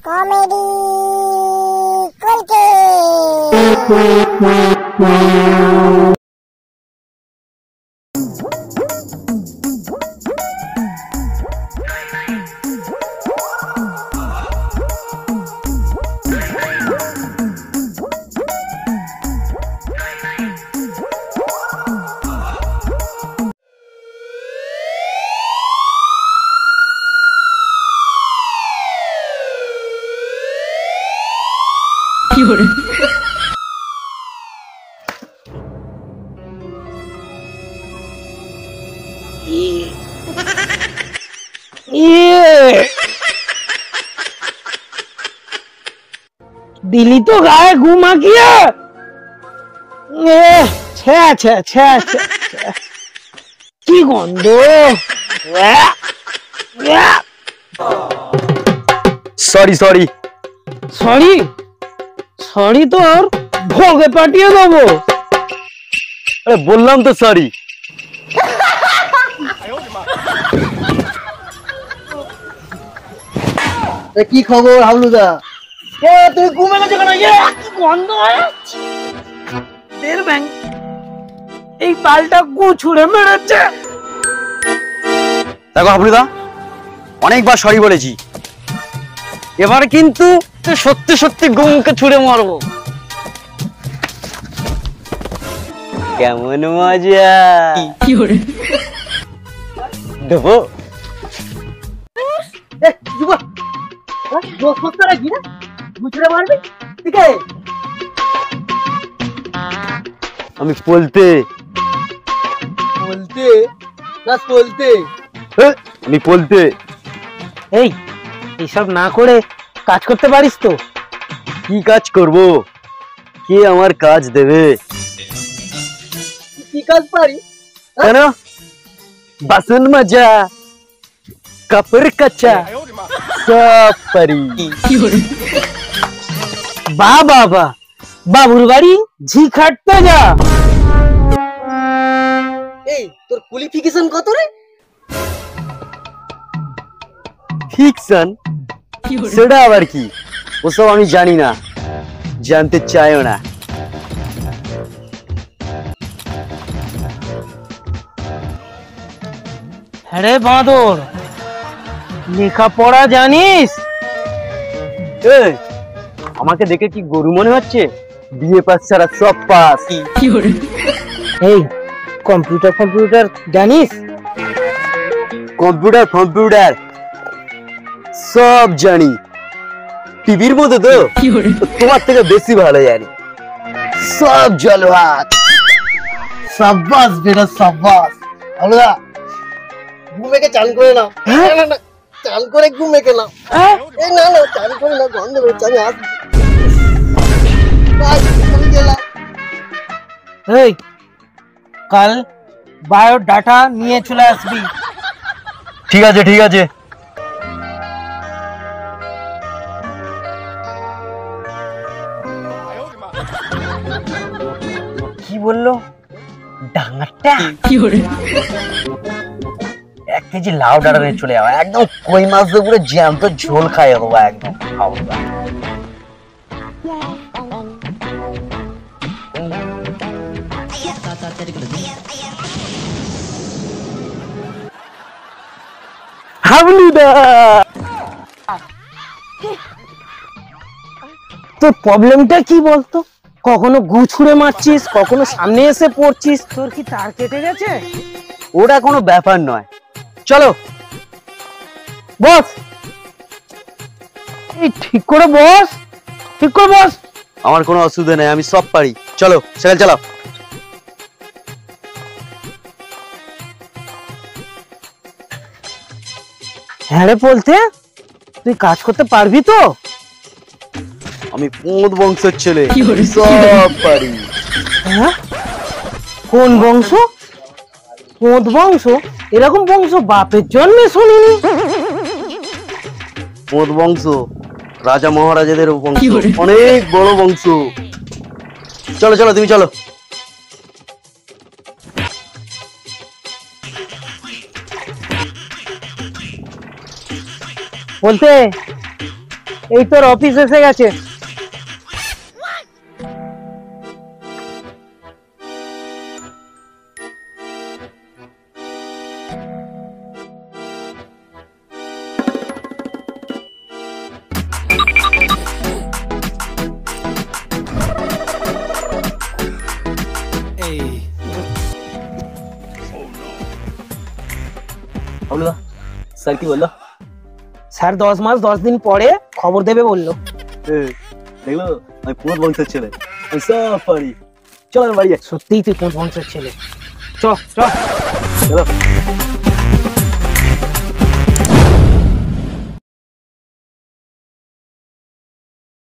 Comedy করতে दिली तो गाय घुमा किया की गंध सॉरी सॉरी सॉरी सॉरी तो और भोगे पाटिए देबो। अरे बोललाम तो सॉरी। কি খবর হাবলুদা? তুই ঘুমে গেছে কেন? কি গন্ধ তেল ব্যাং এই পালটা গু ছুড়ে মেরেছে। দেখো হাবলুদা, অনেকবার সরি বলেছি, এবার কিন্তু সত্যি সত্যি গুমকে ছুড়ে মারবো। কেমন মজা দেবো? আমি বলতে বলতে না বলতে আমি বলতে এই এইসব না করে কাজ করতে পারিস তো? কি কাজ করব? কে আমার কাজ দেবে? কি কাজ পারি? কেন? বাসন মাজা, কাপড় কাচা সব পারি। বা বাবা, বাবুর বাড়ি ঝি খাটতে যা। এই তোর কোয়ালিফিকেশন কত রে? ফিকশন? সেটা আবার কি? ওসব আমি জানি না, জানতে চাইও না। আরে বাঁদর, লেখাপড়া জানিস? আমাকে দেখে কি গরু মনে হচ্ছে? বিএ পাস ছাড়া সব পাস। এই কম্পিউটার জানিস? কম্পিউটার সব জানি, টিভির মধ্যে তো তোমার থেকে বেশি ভালো জানি, সব জলহাত। সাব্বাস বেটা সাব্বাস। হাবলুদা ঘুমেকে চান করে নাও। না না চান করে ঘুমেকে নাও। এই না না চান করে না, গন্ধ বেরোচ্ছে। আমি আসছি। আমি গেলাম। এই কাল বায়োডাটা নিয়ে চলে আসবি। ঠিক আছে ঠিক আছে। কি বললো ডাঙারটা? 1 কেজি লাউ ডাঁটা নিয়ে চলে যাওয়া, একদম কই মাছ দিয়ে পুরো জ্যান্ত ঝোল খাইয়ে দেবো একদম। হাবলুদা, তোর প্রবলেমটা কি বলতো? কখনো গু ছুঁড়ে মারছিস, কখনো সামনে এসে পড়ছিস। তোর কি তার কেটে গেছে? ওটা কোনো ব্যাপার নয়, চলো বস। এই ঠিক করে বস, ঠিক করে বস। আমার কোনো অসুবিধা নেই, আমি সব পারি। চলো সাইকেল চালাও। হ্যাঁ রে বলতে, তুই কাজ করতে পারবি তো? আমি পোঁদ বংশের ছেলে, সব পারি। হ্যাঁ? কোন বংশ? পোঁদ বংশ? এরকম বংশ বাপের জন্মে শুনিনি। পোঁদ বংশ রাজা মহারাজাদের বংশ, অনেক বড় বংশ। চলো চলো তুমি চলো। বলতে এই তোর অফিস এসে গেছে। স্যার কি বললো? স্যার 10 মাস 10 দিন পরে খবর দেবে বললো। দেখলো আমি পুরো বংশের ছেলে, আমি সব পারি। চল বাড়ি যাই। সত্যিই তুই কোন বংশের ছেলে? চ চ। চলো।